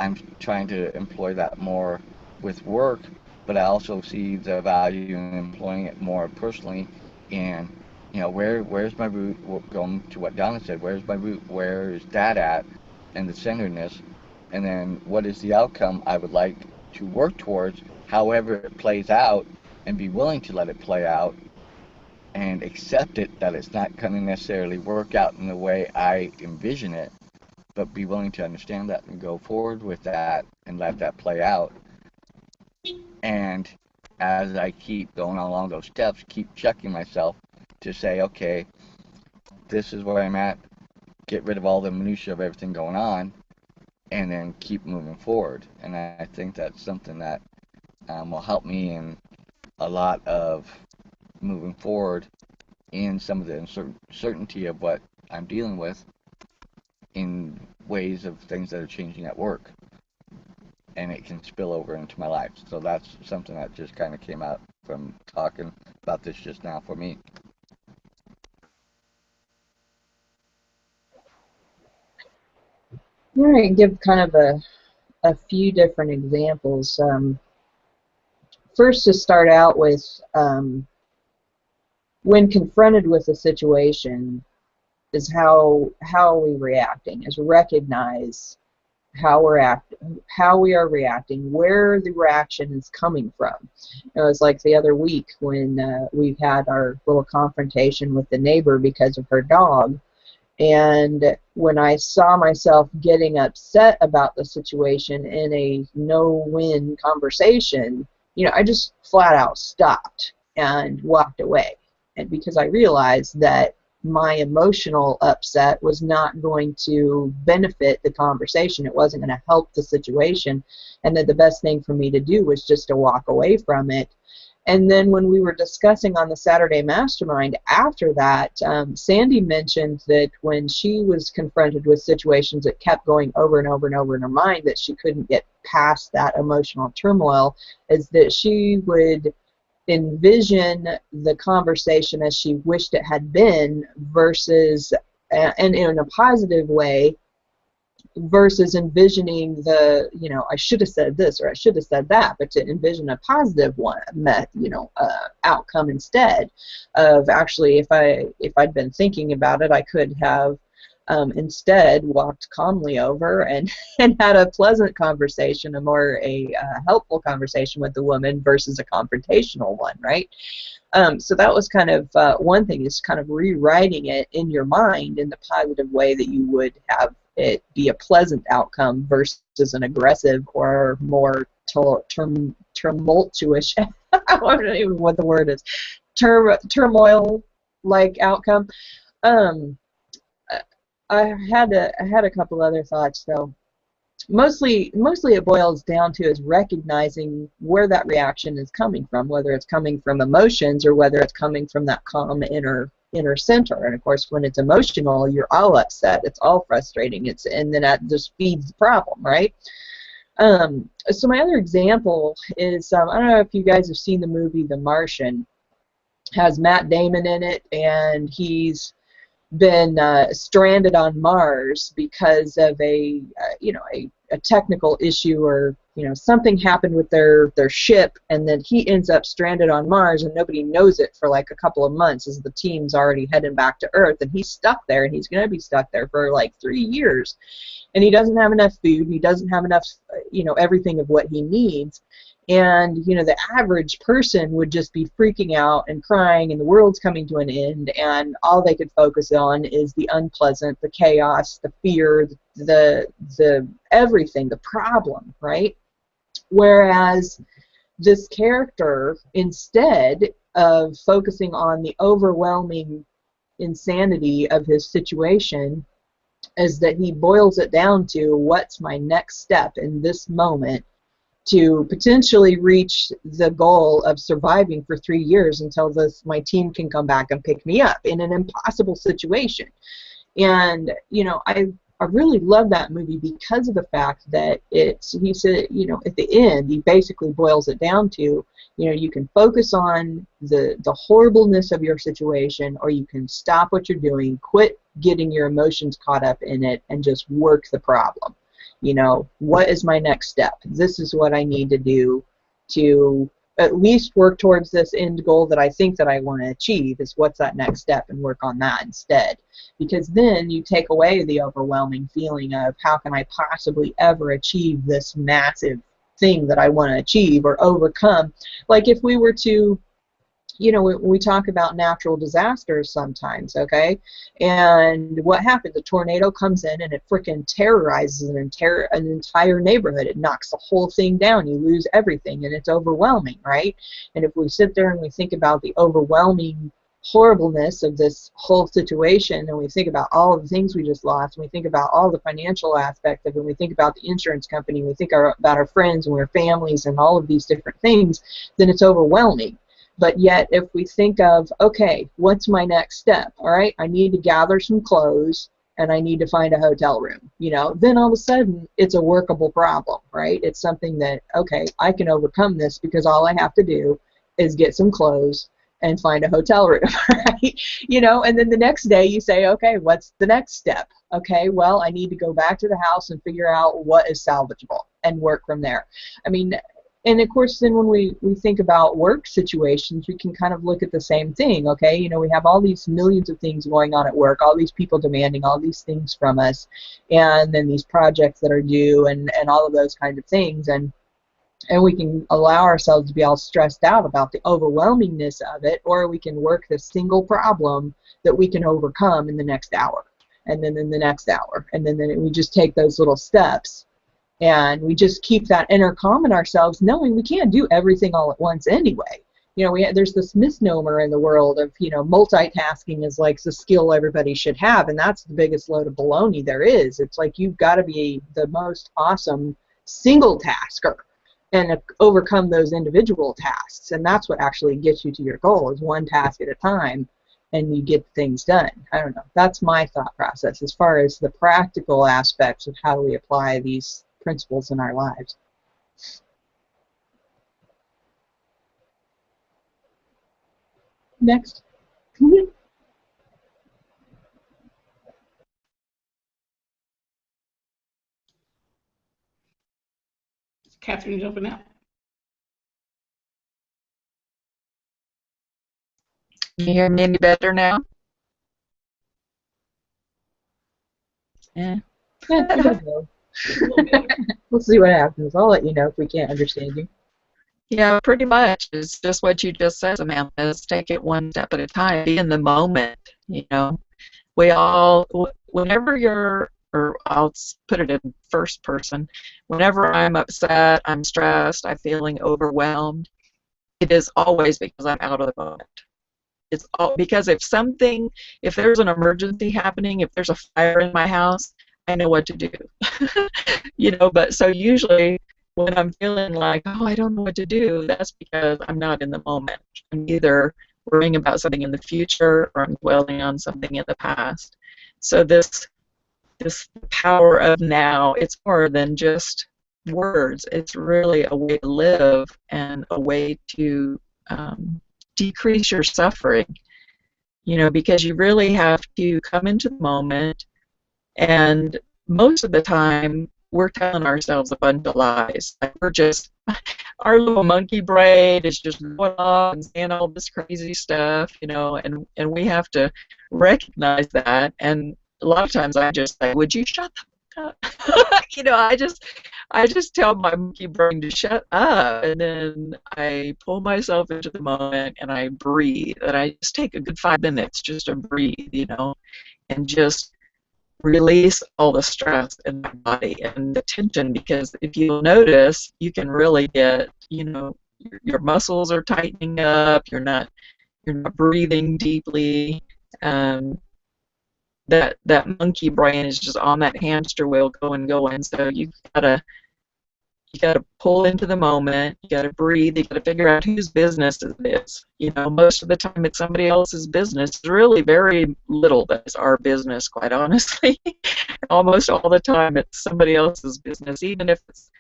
I'm trying to employ that more with work, but I also see the value in employing it more personally in, where's my root, going to what Donna said, where's my root, where is that at, and the centeredness, and then what is the outcome I would like to work towards, however it plays out, and be willing to let it play out, and accept it, that it's not going to necessarily work out in the way I envision it, but be willing to understand that and go forward with that and let that play out. And as I keep going along those steps, keep checking myself to say, okay, this is where I'm at, get rid of all the minutia of everything going on, and then keep moving forward. And I think that's something that will help me in a lot of moving forward in some of the uncertainty of what I'm dealing with, in ways of things that are changing at work, and it can spill over into my life. So that's something that just kind of came out from talking about this just now for me. I'm going to give kind of a few different examples. First, to start out with, when confronted with a situation, is how are we reacting? Is recognize how we are reacting, where the reaction is coming from. It was like the other week when we've had our little confrontation with the neighbor because of her dog. And when I saw myself getting upset about the situation in a no-win conversation, I just flat out stopped and walked away. And because I realized that my emotional upset was not going to benefit the conversation, it wasn't going to help the situation, and that the best thing for me to do was just to walk away from it. And then when we were discussing on the Saturday Mastermind after that, Sandy mentioned that when she was confronted with situations that kept going over and over and over in her mind that she couldn't get past that emotional turmoil is that she would envision the conversation as she wished it had been versus, and in a positive way, versus envisioning the, I should have said this or I should have said that, but to envision a positive one, outcome instead of actually, if I'd been thinking about it, I could have instead walked calmly over and had a pleasant conversation, a helpful conversation with the woman versus a confrontational one, right? So that was kind of one thing, is kind of rewriting it in your mind in the positive way that you would have it be a pleasant outcome versus an aggressive or more tumultuous, I don't know even what the word is, turmoil-like outcome. I had a couple other thoughts though. Mostly it boils down to is recognizing where that reaction is coming from, whether it's coming from emotions or whether it's coming from that calm inner center. And of course, when it's emotional, you're all upset, it's all frustrating, and then that just feeds the problem, right? So my other example is, I don't know if you guys have seen the movie The Martian. It has Matt Damon in it, and he's been stranded on Mars because of a technical issue, or something happened with their ship, and then he ends up stranded on Mars, and nobody knows it for like a couple of months as the team's already heading back to Earth, and he's stuck there, and he's going to be stuck there for like 3 years, and he doesn't have enough food, and he doesn't have enough everything of what he needs. And the average person would just be freaking out and crying, and the world's coming to an end, and all they could focus on is the unpleasant, the chaos, the fear, the everything, the problem, right? Whereas this character, instead of focusing on the overwhelming insanity of his situation, is that he boils it down to, what's my next step in this moment to potentially reach the goal of surviving for 3 years until my team can come back and pick me up in an impossible situation. And I really love that movie because of the fact that he said, at the end, he basically boils it down to, you can focus on the horribleness of your situation, or you can stop what you're doing, quit getting your emotions caught up in it, and just work the problem. What is my next step? This is what I need to do to at least work towards this end goal that I think that I want to achieve, is what's that next step, and work on that instead. Because then you take away the overwhelming feeling of, how can I possibly ever achieve this massive thing that I want to achieve or overcome? Like if we were to, we talk about natural disasters sometimes, okay? And what happens? A tornado comes in and it frickin' terrorizes an entire neighborhood. It knocks the whole thing down. You lose everything, and it's overwhelming, right? And if we sit there and we think about the overwhelming horribleness of this whole situation, and we think about all of the things we just lost, and we think about all the financial aspect of it, and we think about the insurance company, and we think about our friends and our families and all of these different things, then it's overwhelming. But yet, if we think of, okay, what's my next step? All right, I need to gather some clothes, and I need to find a hotel room. Then all of a sudden, it's a workable problem, right? It's something that, okay, I can overcome this because all I have to do is get some clothes and find a hotel room, right? And then the next day you say, okay, what's the next step? Okay, well, I need to go back to the house and figure out what is salvageable and work from there. I mean, and of course, then when we think about work situations, we can kind of look at the same thing, okay? We have all these millions of things going on at work, all these people demanding all these things from us, and then these projects that are due, and all of those kind of things, and we can allow ourselves to be all stressed out about the overwhelmingness of it, or we can work this single problem that we can overcome in the next hour, and then in the next hour, and then we just take those little steps. And we just keep that inner calm in ourselves, knowing we can't do everything all at once anyway. There's this misnomer in the world of, multitasking is like the skill everybody should have, and that's the biggest load of baloney there is. It's like you've got to be the most awesome single tasker and overcome those individual tasks, and that's what actually gets you to your goal, is one task at a time, and you get things done. I don't know. That's my thought process as far as the practical aspects of how we apply these principles in our lives. Next. Katherine jumping out. Can you hear me any better now? Yeah. Yeah, you don't know. We'll see what happens. I'll let you know if we can't understand you. Yeah, pretty much. It's just what you just said, Samantha. Let's take it one step at a time. Be in the moment. You know, we all, whenever you're, or I'll put it in first person, whenever I'm upset, I'm stressed, I'm feeling overwhelmed, it is always because I'm out of the moment. It's all because if there's an emergency happening, if there's a fire in my house, I know what to do. You know, but so usually when I'm feeling like, oh, I don't know what to do, that's because I'm not in the moment. I'm either worrying about something in the future or I'm dwelling on something in the past. So this power of now, it's more than just words. It's really a way to live and a way to decrease your suffering, you know, because you really have to come into the moment, and most of the time we're telling ourselves a bunch of lies. Like we're just, our little monkey brain is just going off and saying all this crazy stuff, you know, and we have to recognize that. And a lot of times I just say, would you shut the fuck up? You know, I just tell my monkey brain to shut up, and then I pull myself into the moment and I breathe, and I just take a good 5 minutes just to breathe, you know, and just release all the stress in my body and the tension, because if you'll notice, you can really get, you know, your muscles are tightening up, you're not breathing deeply, that monkey brain is just on that hamster wheel going. So you gotta pull into the moment, you gotta breathe, you gotta figure out whose business it is. You know, most of the time it's somebody else's business. It's really very little that is our business, quite honestly. Almost all the time it's somebody else's business, even if it's,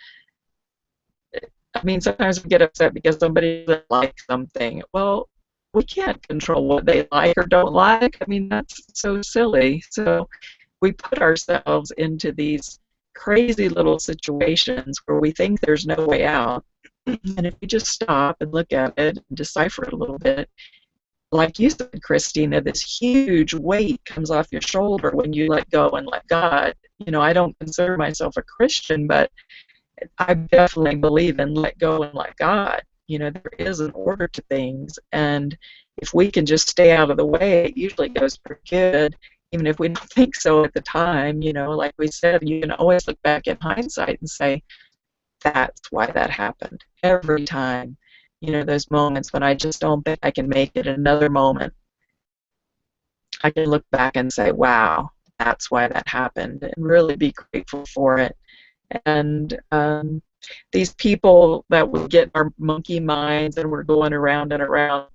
I mean, sometimes we get upset because somebody doesn't like something. Well, we can't control what they like or don't like. I mean, that's so silly. So we put ourselves into these crazy little situations where we think there's no way out. And if we just stop and look at it and decipher it a little bit, like you said, Christina, this huge weight comes off your shoulder when you let go and let God. You know, I don't consider myself a Christian, but I definitely believe in let go and let God. You know, there is an order to things, and if we can just stay out of the way, it usually goes pretty good, even if we don't think so at the time. You know, like we said, you can always look back in hindsight and say, that's why that happened. Every time, you know, those moments when I just don't think I can make it another moment, I can look back and say, wow, that's why that happened, and really be grateful for it. And these people that we get in our monkey minds and we're going around and around,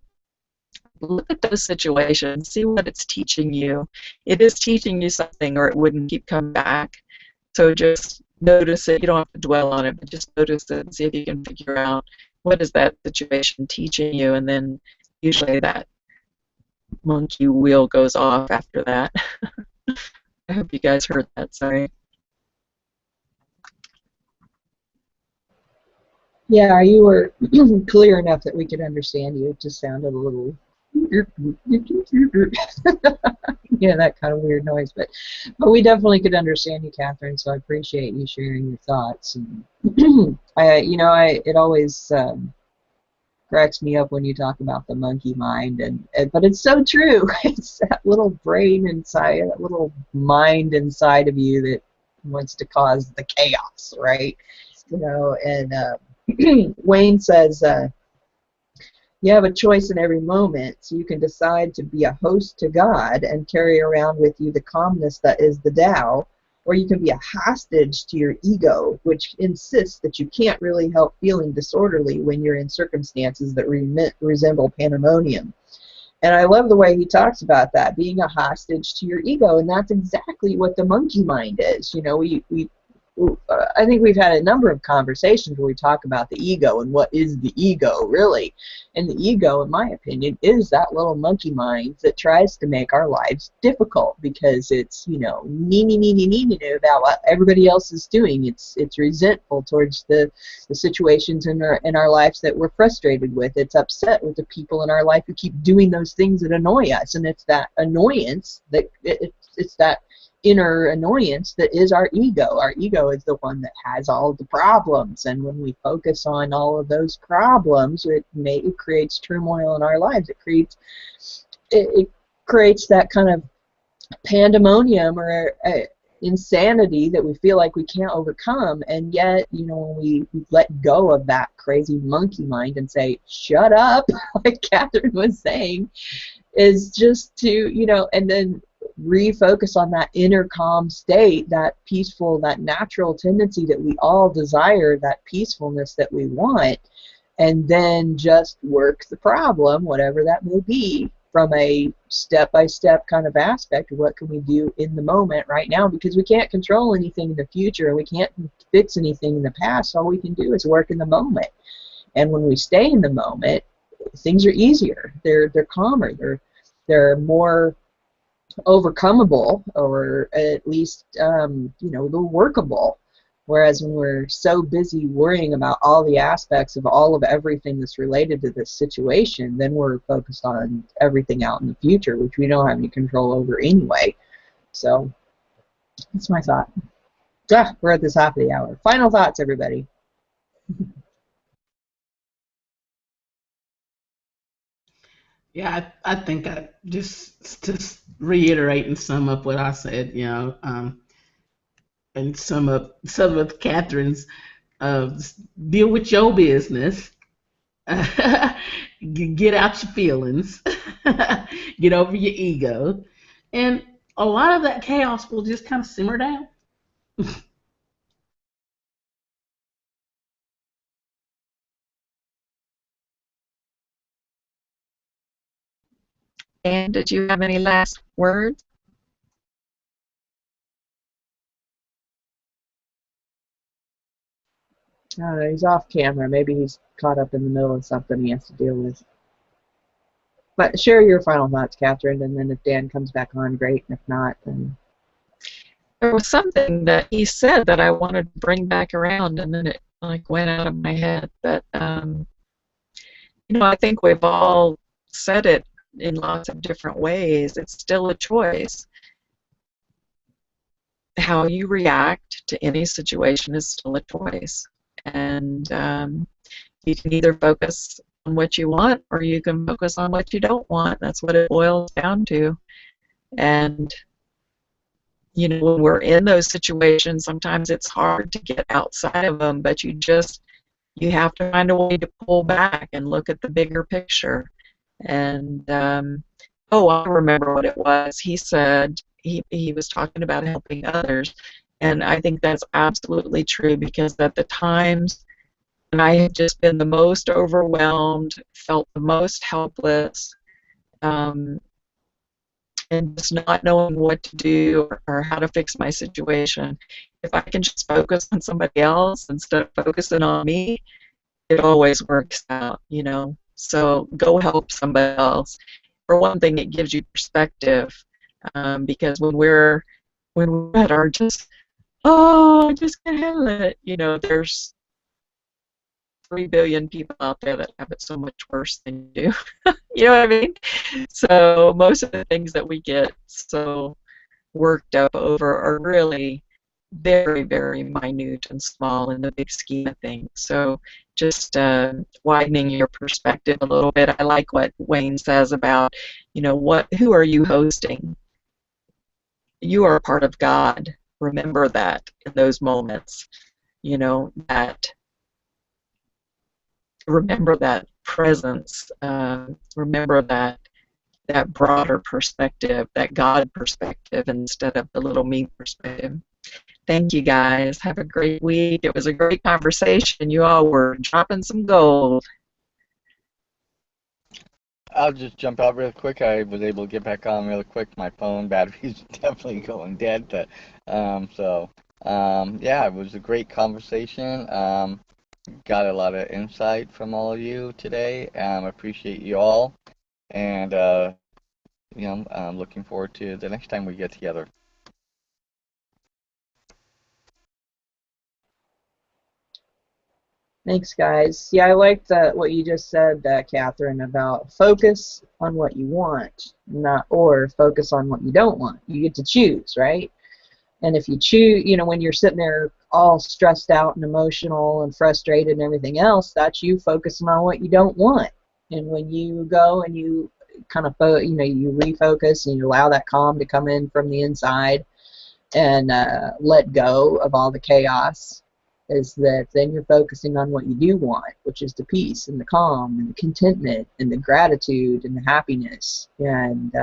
look at those situations, see what it's teaching you. It is teaching you something, or it wouldn't keep coming back. So just notice it. You don't have to dwell on it, but just notice it and see if you can figure out what is that situation teaching you, and then usually that monkey wheel goes off after that. I hope you guys heard that. Sorry. Yeah, you were clear enough that we could understand you. It just sounded a little, yeah, that kind of weird noise. But we definitely could understand you, Katherine. So I appreciate you sharing your thoughts. And it always cracks me up when you talk about the monkey mind, but it's so true. It's that little brain inside, that little mind inside of you that wants to cause the chaos, right? You know, and Wayne says, you have a choice in every moment, so you can decide to be a host to God and carry around with you the calmness that is the Tao, or you can be a hostage to your ego, which insists that you can't really help feeling disorderly when you're in circumstances that resemble pandemonium. And I love the way he talks about that, being a hostage to your ego, and that's exactly what the monkey mind is. You know, we I think we've had a number of conversations where we talk about the ego and what is the ego really. And the ego, in my opinion, is that little monkey mind that tries to make our lives difficult because it's, you know, me about what everybody else is doing. It's resentful towards the situations in our lives that we're frustrated with. It's upset with the people in our life who keep doing those things that annoy us. And it's that annoyance that it's that inner annoyance that is our ego. Our ego is the one that has all of the problems, and when we focus on all of those problems, it creates turmoil in our lives. It creates that kind of pandemonium or insanity that we feel like we can't overcome. And yet, you know, when we let go of that crazy monkey mind and say, shut up, like Katherine was saying, is just to, you know, and then refocus on that inner calm state, that peaceful, that natural tendency that we all desire, that peacefulness that we want, and then just work the problem, whatever that may be, from a step-by-step kind of aspect of what can we do in the moment right now, because we can't control anything in the future and we can't fix anything in the past. All we can do is work in the moment. And when we stay in the moment, things are easier. They're calmer. They're more overcomable, or at least you know, they're workable. Whereas when we're so busy worrying about all the aspects of all of everything that's related to this situation, then we're focused on everything out in the future, which we don't have any control over anyway. So that's my thought. We're at the top of the hour. Final thoughts, everybody. Yeah, I think I just reiterate and sum up what I said, you know, and sum up some of Catherine's, deal with your business, get out your feelings, get over your ego, and a lot of that chaos will just kind of simmer down. And did you have any last words? He's off camera. Maybe he's caught up in the middle of something he has to deal with. But share your final thoughts, Katherine, and then if Dan comes back on, great. And if not, then... There was something that he said that I wanted to bring back around, and then it like went out of my head. But you know, I think we've all said it in lots of different ways. It's still a choice. How you react to any situation is still a choice, and you can either focus on what you want or you can focus on what you don't want. That's what it boils down to. And you know, when we're in those situations, sometimes it's hard to get outside of them, but you have to find a way to pull back and look at the bigger picture. And oh, I remember what it was. He said he was talking about helping others, and I think that's absolutely true, because at the times when I had just been the most overwhelmed, felt the most helpless, and just not knowing what to do or how to fix my situation, if I can just focus on somebody else instead of focusing on me, it always works out, you know. So go help somebody else. For one thing, it gives you perspective, because when we're at our just, oh, I just can't handle it, you know, there's 3 billion people out there that have it so much worse than you do. You know what I mean? So most of the things that we get so worked up over are really very, very minute and small in the big scheme of things. So just widening your perspective a little bit. I like what Wayne says about, you know, who are you hosting? You are a part of God. Remember that in those moments. You know, remember that presence. Remember that broader perspective, that God perspective, instead of the little me perspective. Thank you, guys. Have a great week. It was a great conversation. You all were dropping some gold. I'll just jump out real quick. I was able to get back on real quick. My phone battery's definitely going dead, but so Yeah, it was a great conversation. Got a lot of insight from all of you today. Appreciate you all, and I'm looking forward to the next time we get together. Thanks, guys. Yeah, I liked what you just said, Catherine, about focus on what you want, not or focus on what you don't want. You get to choose, right? And if you choose, when you're sitting there all stressed out and emotional and frustrated and everything else, that's you focusing on what you don't want. And when you go and you kind of, you refocus and you allow that calm to come in from the inside and let go of all the chaos, is that then you're focusing on what you do want, which is the peace and the calm and the contentment and the gratitude and the happiness. And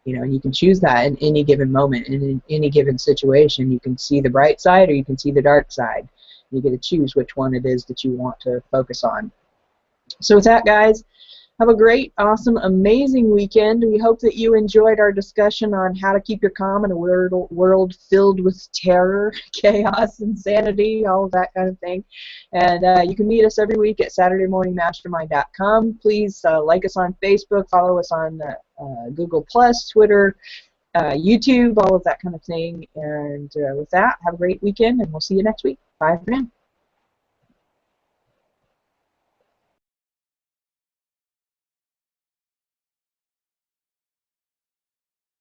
you can choose that in any given moment, in any given situation. You can see the bright side or you can see the dark side. You get to choose which one it is that you want to focus on. So with that, guys, have a great, awesome, amazing weekend. We hope that you enjoyed our discussion on how to keep your calm in a world filled with terror, chaos, insanity, all of that kind of thing. And you can meet us every week at SaturdayMorningMastermind.com. Please like us on Facebook, follow us on Google+, Twitter, YouTube, all of that kind of thing. And with that, have a great weekend, and we'll see you next week. Bye for now.